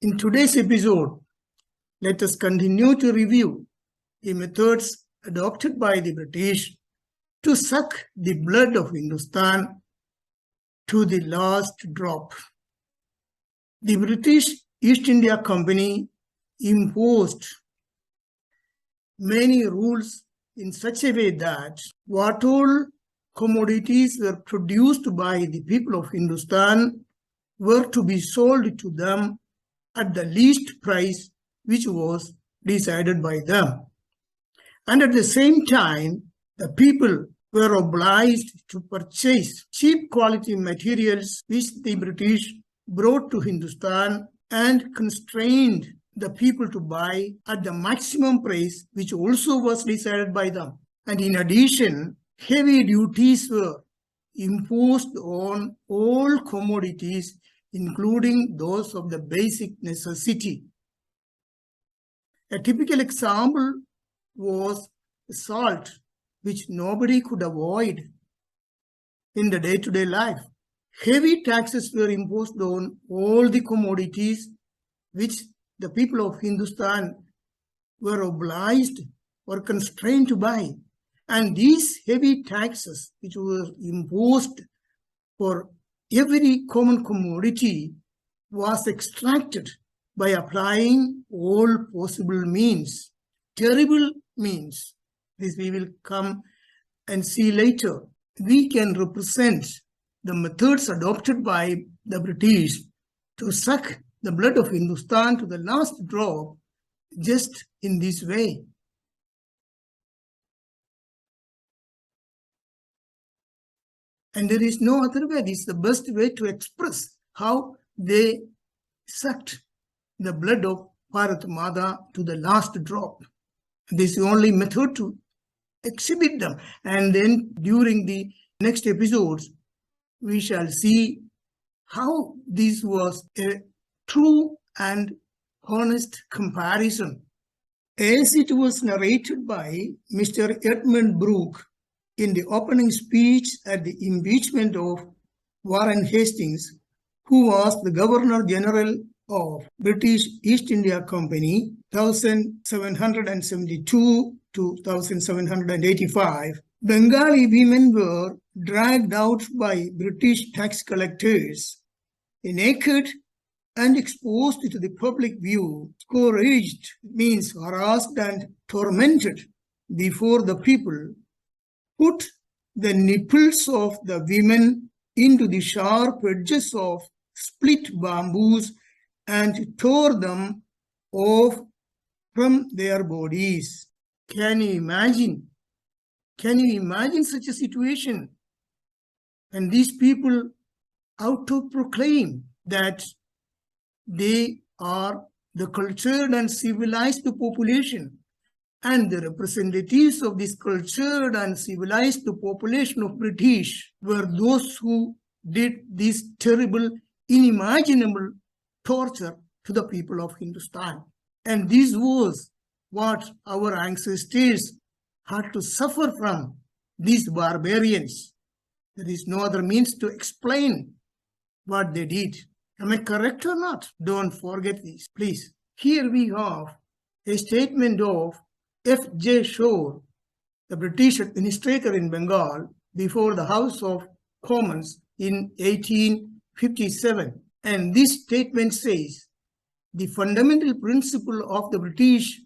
In today's episode, let us continue to review the methods adopted by the British to suck the blood of Hindustan to the last drop. The British East India Company imposed many rules in such a way that what all commodities were produced by the people of Hindustan were to be sold to them at the least price which was decided by them. And at the same time, the people were obliged to purchase cheap quality materials which the British brought to Hindustan and constrained the people to buy at the maximum price which also was decided by them. And in addition, heavy duties were imposed on all commodities, including those of the basic necessity. A typical example was salt, which nobody could avoid in the day-to-day life. Heavy taxes were imposed on all the commodities which the people of Hindustan were obliged or constrained to buy. And these heavy taxes which were imposed for every common commodity was extracted by applying all possible means, terrible means. This we will come and see later. We can represent the methods adopted by the British to suck the blood of Hindustan to the last drop just in this way. And there is no other way. This is the best way to express how they sucked the blood of Bharat Mata to the last drop. This is the only method to exhibit them. And then during the next episodes, we shall see how this was a true and honest comparison. As it was narrated by Mr. Edmund Brooke in the opening speech at the impeachment of Warren Hastings, who was the Governor General of British East India Company, 1772 to 1785, Bengali women were dragged out by British tax collectors, naked and exposed to the public view, scourged, means harassed and tormented before the people, put the nipples of the women into the sharp edges of split bamboos and tore them off from their bodies. Can you imagine? Can you imagine such a situation? And these people auto-proclaim that they are the cultured and civilized population, and the representatives of this cultured and civilized population of British were those who did this terrible, unimaginable torture to the people of Hindustan. And this was what our ancestors had to suffer from, these barbarians. There is no other means to explain what they did. Am I correct or not? Don't forget this, please. Here we have a statement of F.J. Shore, the British administrator in Bengal, before the House of Commons in 1857. And this statement says, the fundamental principle of the British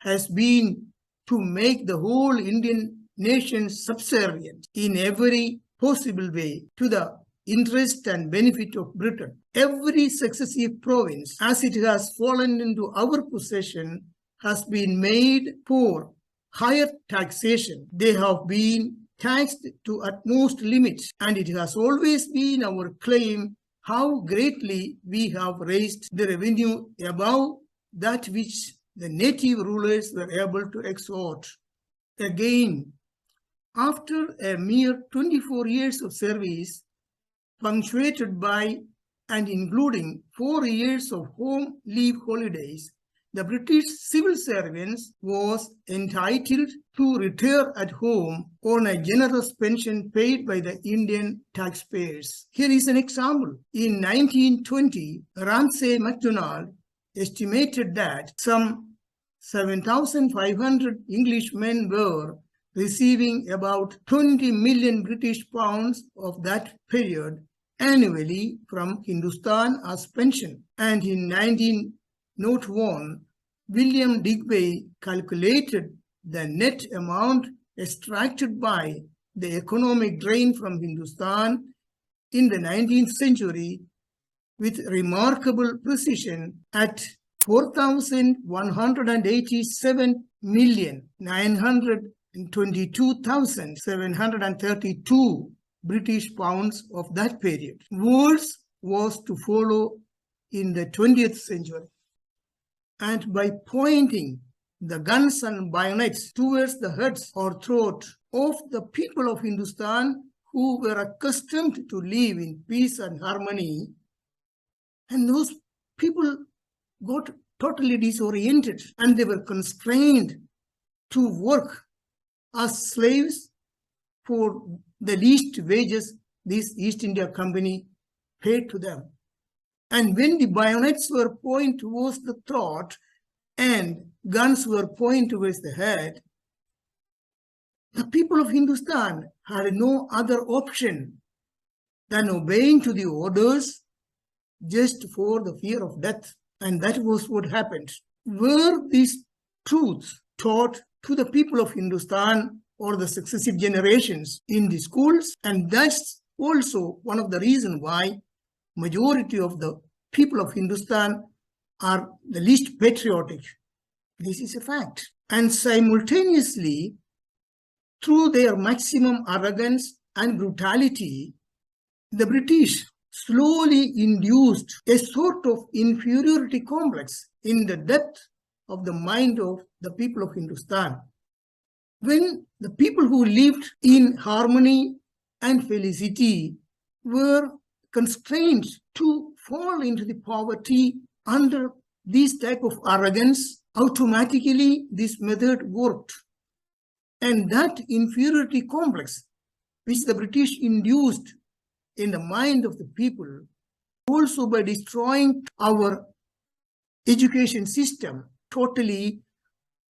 has been to make the whole Indian nation subservient in every possible way to the interest and benefit of Britain. Every successive province, as it has fallen into our possession, has been made for higher taxation. They have been taxed to utmost limits, and it has always been our claim how greatly we have raised the revenue above that which the native rulers were able to extort. Again, after a mere 24 years of service, punctuated by and including 4 years of home leave holidays, the British civil servants was entitled to retire at home on a generous pension paid by the Indian taxpayers. Here is an example. In 1920, Ramsay MacDonald estimated that some 7,500 English men were receiving about 20 million British pounds of that period annually from Hindustan as pension. And in 1901, William Digby calculated the net amount extracted by the economic drain from Hindustan in the 19th century with remarkable precision at 4,187,922,732 British pounds of that period. Worse was to follow in the 20th century. And by pointing the guns and bayonets towards the heads or throat of the people of Hindustan who were accustomed to live in peace and harmony, and those people got totally disoriented and they were constrained to work as slaves for the least wages this East India Company paid to them. And when the bayonets were pointed towards the throat and guns were pointed towards the head, the people of Hindustan had no other option than obeying to the orders just for the fear of death. And that was what happened. Were these truths taught to the people of Hindustan or the successive generations in the schools? And that's also one of the reasons why majority of the people of Hindustan are the least patriotic. This is a fact. And simultaneously, through their maximum arrogance and brutality, the British slowly induced a sort of inferiority complex in the depth of the mind of the people of Hindustan. When the people who lived in harmony and felicity were constrained to fall into the poverty under this type of arrogance, automatically this method worked. And that inferiority complex, which the British induced in the mind of the people, also by destroying our education system totally,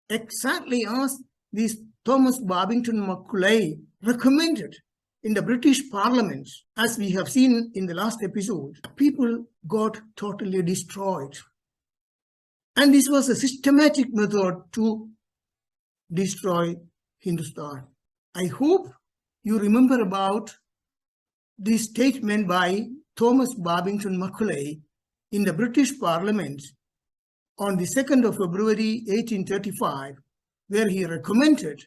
exactly as this Thomas Babington Macaulay recommended in the British Parliament, as we have seen in the last episode, people got totally destroyed. And this was a systematic method to destroy Hindustan. I hope you remember about this statement by Thomas Babington Macaulay in the British Parliament on the 2nd of February 1835, where he recommended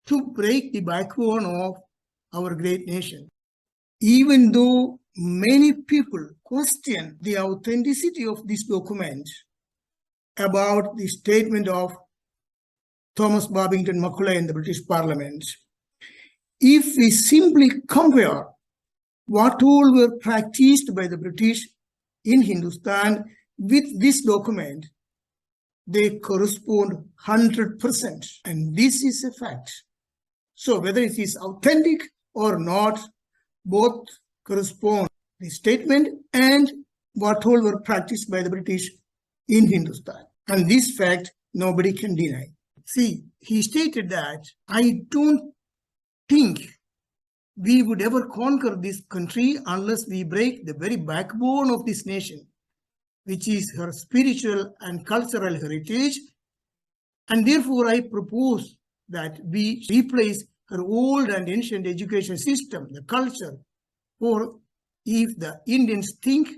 to break the backbone of our great nation. Even though many people question the authenticity of this document about the statement of Thomas Babington Macaulay in the British Parliament, if we simply compare what all were practiced by the British in Hindustan with this document, they correspond 100%. And this is a fact. So whether it is authentic or not, both correspond the statement and what all were practiced by the British in Hindustan. And this fact, nobody can deny. See, he stated that, I don't think we would ever conquer this country unless we break the very backbone of this nation, which is her spiritual and cultural heritage. And therefore, I propose that we replace her old and ancient education system, the culture. For if the Indians think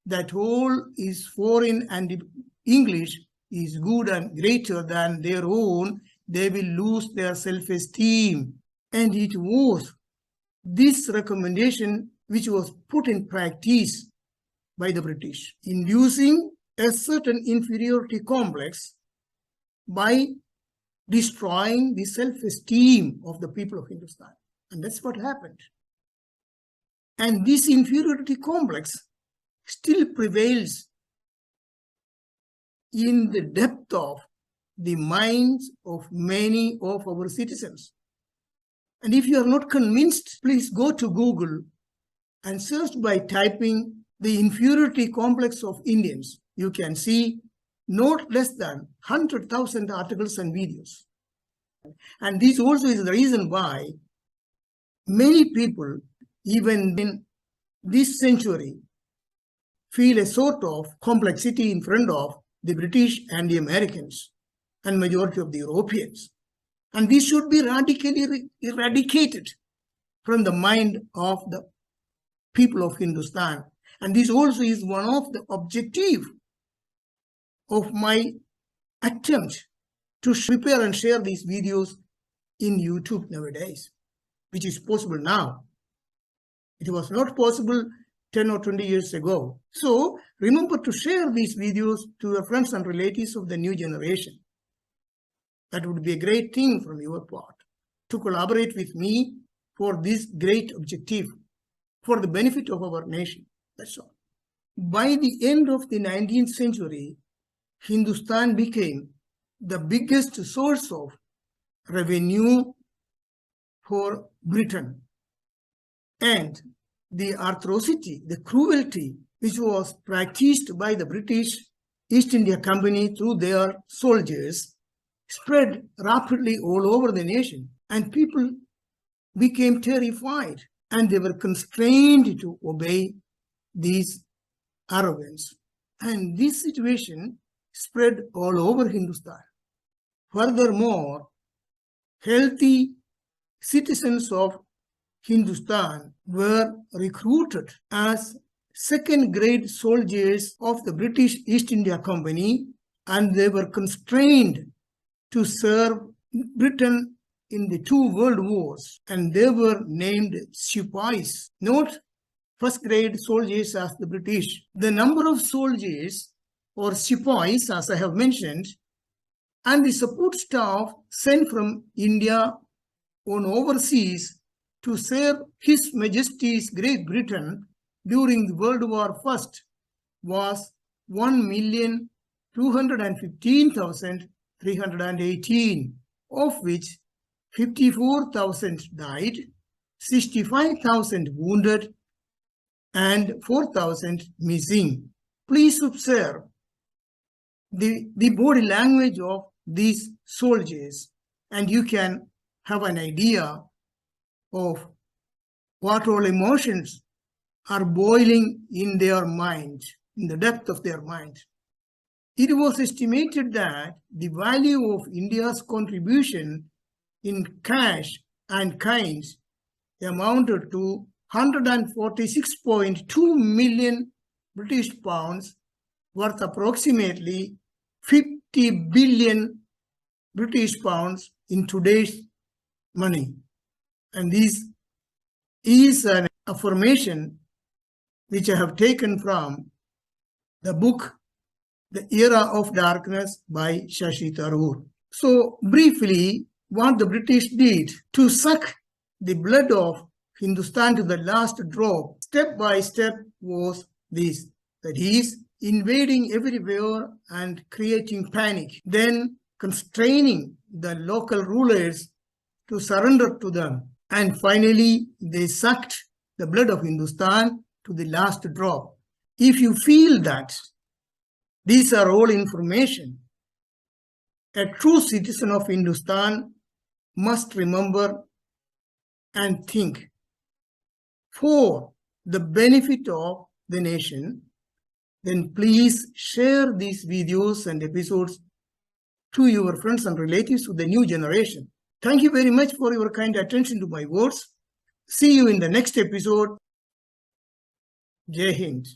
that all is foreign and English is good and greater than their own, they will lose their self-esteem. And it was this recommendation which was put in practice by the British, inducing a certain inferiority complex by destroying the self-esteem of the people of Hindustan. And that's what happened. And this inferiority complex still prevails in the depth of the minds of many of our citizens. And if you are not convinced, please go to Google and search by typing the inferiority complex of Indians, you can see not less than 100,000 articles and videos. And this also is the reason why many people, even in this century, feel a sort of complexity in front of the British and the Americans and majority of the Europeans. And this should be radically eradicated from the mind of the people of Hindustan. And this also is one of the objectives of my attempt to prepare and share these videos in YouTube nowadays, which is possible now. It was not possible 10 or 20 years ago. So remember to share these videos to your friends and relatives of the new generation. That would be a great thing from your part, to collaborate with me for this great objective, for the benefit of our nation. That's all. By the end of the 19th century, Hindustan became the biggest source of revenue for Britain. And the atrocity, the cruelty which was practiced by the British East India Company through their soldiers spread rapidly all over the nation, and people became terrified, and they were constrained to obey these arrogance. And this situation spread all over Hindustan. Furthermore, healthy citizens of Hindustan were recruited as second-grade soldiers of the British East India Company, and they were constrained to serve Britain in the two world wars, and they were named Sipahis, not first-grade soldiers as the British. The number of soldiers or Sipahis, as I have mentioned, and the support staff sent from India on overseas to serve His Majesty's Great Britain during the World War I was 1,215,318, of which 54,000 died, 65,000 wounded, and 4,000 missing. Please observe the body language of these soldiers, and you can have an idea of what all emotions are boiling in their mind, in the depth of their mind. It was estimated that the value of India's contribution in cash and kinds amounted to 146.2 million British pounds, worth approximately 50 billion British pounds in today's money. And this is an affirmation which I have taken from the book The Era of Darkness by Shashi Tharoor. So briefly, what the British did to suck the blood of Hindustan to the last drop, step by step, was this: that is, invading everywhere and creating panic, then constraining the local rulers to surrender to them, and finally they sucked the blood of Hindustan to the last drop. If you feel that these are all information, a true citizen of Hindustan must remember and think for the benefit of the nation, then please share these videos and episodes to your friends and relatives of the new generation. Thank you very much for your kind attention to my words. See you in the next episode. Jai Hind.